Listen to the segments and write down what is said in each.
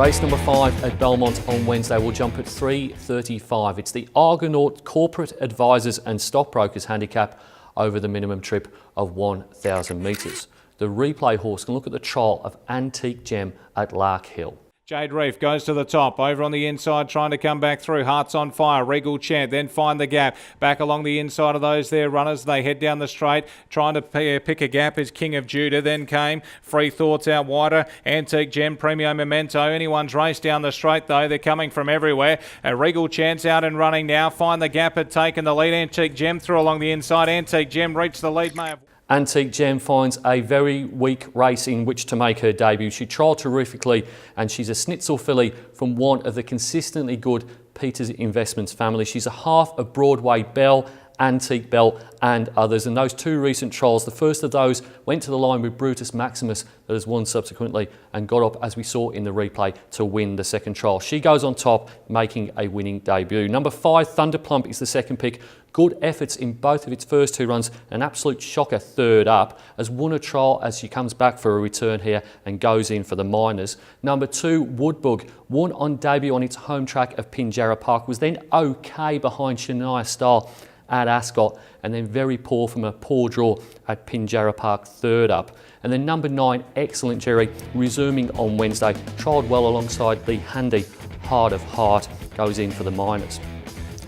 Race number 5 at Belmont on Wednesday will jump at 3:35. It's the Argonaut Corporate Advisors and Stockbrokers handicap over the minimum trip of 1,000 metres. The replay horse can look at the trial of Antique Gem at Lark Hill. Jade Reef goes to the top, over on the inside, trying to come back through. Hearts on Fire, Regal Chant, then Find the Gap. Back along the inside of those there runners. They head down the straight, trying to pick a gap is King of Judah. Then came Free Thoughts out wider. Antique Gem, Premio Memento. Anyone's race down the straight though. They're coming from everywhere. Regal Chant's out and running now. Find the Gap had taken the lead. Antique Gem through along the inside. Antique Gem reached the lead. May have... Antique Gem finds a very weak race in which to make her debut. She trialled terrifically and she's a Schnitzel filly from one of the consistently good Peters Investments family. She's a half of Broadway Belle, Antique Belle and others, and those two recent trials, the first of those went to the line with Brutus Maximus that has won subsequently and got up, as we saw in the replay, to win the second trial. She goes on top, making a winning debut. Number 5, Thunderplump, is the second pick. Good efforts in both of its first two runs, an absolute shocker third up, has won a trial as she comes back for a return here and goes in for the minors. Number 2, Woodbug, won on debut on its home track of Pinjarra Park, was then okay behind Shania Style at Ascot, and then very poor from a poor draw at Pinjarra Park third up. And then number 9, Excellent Jerry, resuming on Wednesday, trialled well alongside the handy Heart of Heart, goes in for the minors.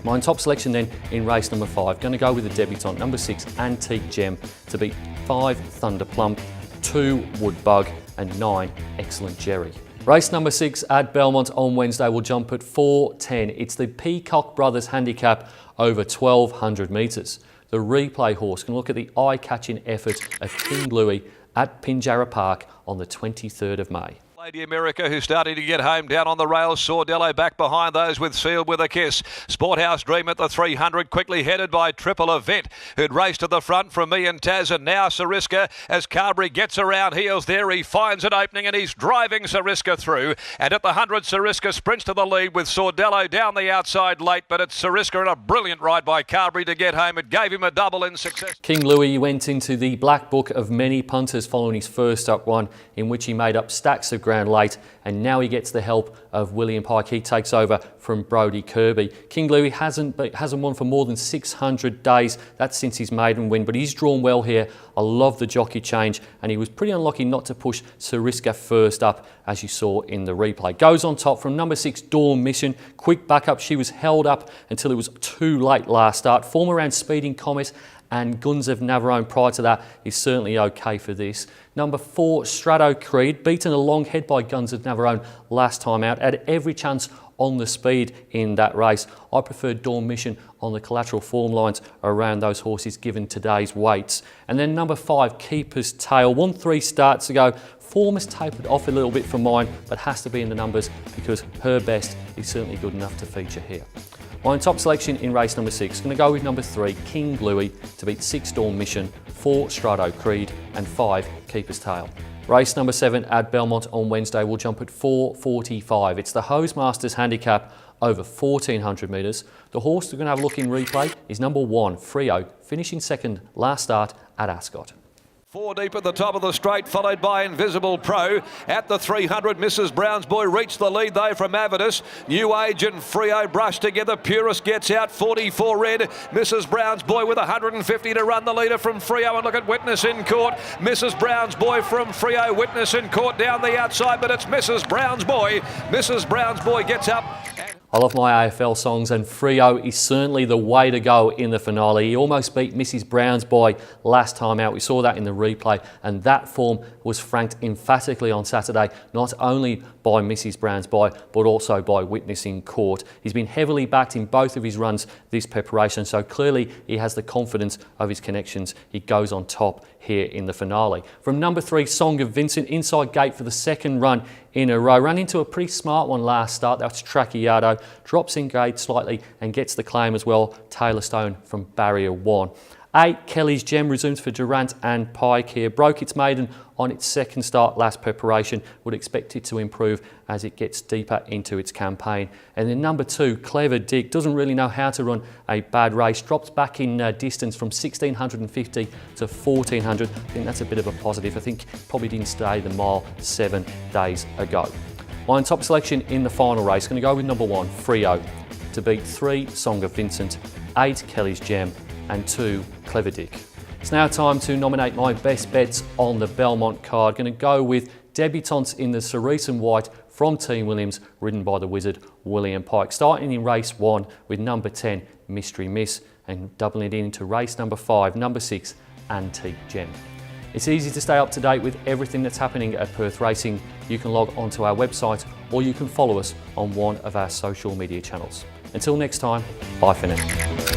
My top selection then in race number 5, going to go with the debutant, number 6, Antique Gem, to beat 5, Thunderplump, 2, Woodbug and 9, Excellent Jerry. Race number 6 at Belmont on Wednesday will jump at 4:10. It's the Peacock Brothers handicap over 1,200 metres. The replay horse can look at the eye-catching effort of King Louis at Pinjarra Park on the 23rd of May. Lady America, who's starting to get home down on the rails. Sordello back behind those with Sealed with a Kiss. Sporthouse Dream at the 300, quickly headed by Triple Event, who'd raced to the front from me and Taz, and now Sariska, as Carberry gets around heels there, he finds an opening and he's driving Sariska through. And at the 100, Sariska sprints to the lead with Sordello down the outside late, but it's Sariska and a brilliant ride by Carberry to get home. It gave him a double in success. King Louis went into the black book of many punters following his first up one, in which he made up stacks of ground late, and now he gets the help of William Pike. He takes over from Brodie Kirby. King Louis hasn't won for more than 600 days. That's since his maiden win, but he's drawn well here. I love the jockey change, and he was pretty unlucky not to push Sariska first up, as you saw in the replay. Goes on top from number 6, Dawn Mission. Quick backup. She was held up until it was too late last start. Form around Speeding Comet and Guns of Navarone prior to that is certainly okay for this. Number 4, Strato Creed, beaten a long head by Guns of Navarone last time out, had every chance on the speed in that race. I preferred Dawn Mission on the collateral form lines around those horses given today's weights. And then number 5, Keeper's Tail, won 3 starts ago. Form has tapered off a little bit from mine, but has to be in the numbers because her best is certainly good enough to feature here. My top selection in race number 6, going to go with number 3, King Louis, to beat 6, Dawn Mission, 4, Strato Creed and 5, Keeper's Tail. Race number 7 at Belmont on Wednesday will jump at 4:45. It's the Hose Masters handicap over 1,400 metres. The horse we're going to have a look in replay is number 1, Frio, finishing second last start at Ascot. 4 deep at the top of the straight, followed by Invisible Pro. At the 300, Mrs. Brown's Boy reached the lead though from Avidus. New Age and Frio brush together. Purist gets out, 44 red. Mrs. Brown's Boy with 150 to run the leader from Frio. And look at Witness in Court. Mrs. Brown's Boy from Frio. Witness in Court down the outside, but it's Mrs. Brown's Boy. Mrs. Brown's Boy gets up. I love my AFL songs, and Frio is certainly the way to go in the finale. He almost beat Mrs. Brown's Boy last time out. We saw that in the replay, and that form was franked emphatically on Saturday, not only by Mrs. Brown's Boy, but also by Witness in Court. He's been heavily backed in both of his runs this preparation, so clearly he has the confidence of his connections. He goes on top here in the finale. From number 3, Song of Vincent, inside gate for the second run in a row. Ran into a pretty smart one last start. That's Tracciato. Drops in grade slightly and gets the claim as well. Taylor Stone from barrier 1. 8, Kelly's Gem, resumes for Durant and Pike here. Broke its maiden on its second start last preparation. Would expect it to improve as it gets deeper into its campaign. And then number 2, Clever Dick, doesn't really know how to run a bad race. Drops back in distance from 1,650 to 1,400. I think that's a bit of a positive. I think probably didn't stay the mile 7 days ago. My top selection in the final race, going to go with number 1, Frio, to beat 3, Song of Vincent, 8, Kelly's Gem, and 2, Clever Dick. It's now time to nominate my best bets on the Belmont card. Going to go with Debutantes in the Cerise and White from Team Williams, ridden by the wizard William Pike. Starting in race 1 with number 10, Mystery Miss, and doubling it into race number 5, number 6, Antique Gem. It's easy to stay up to date with everything that's happening at Perth Racing. You can log onto our website or you can follow us on one of our social media channels. Until next time, bye for now.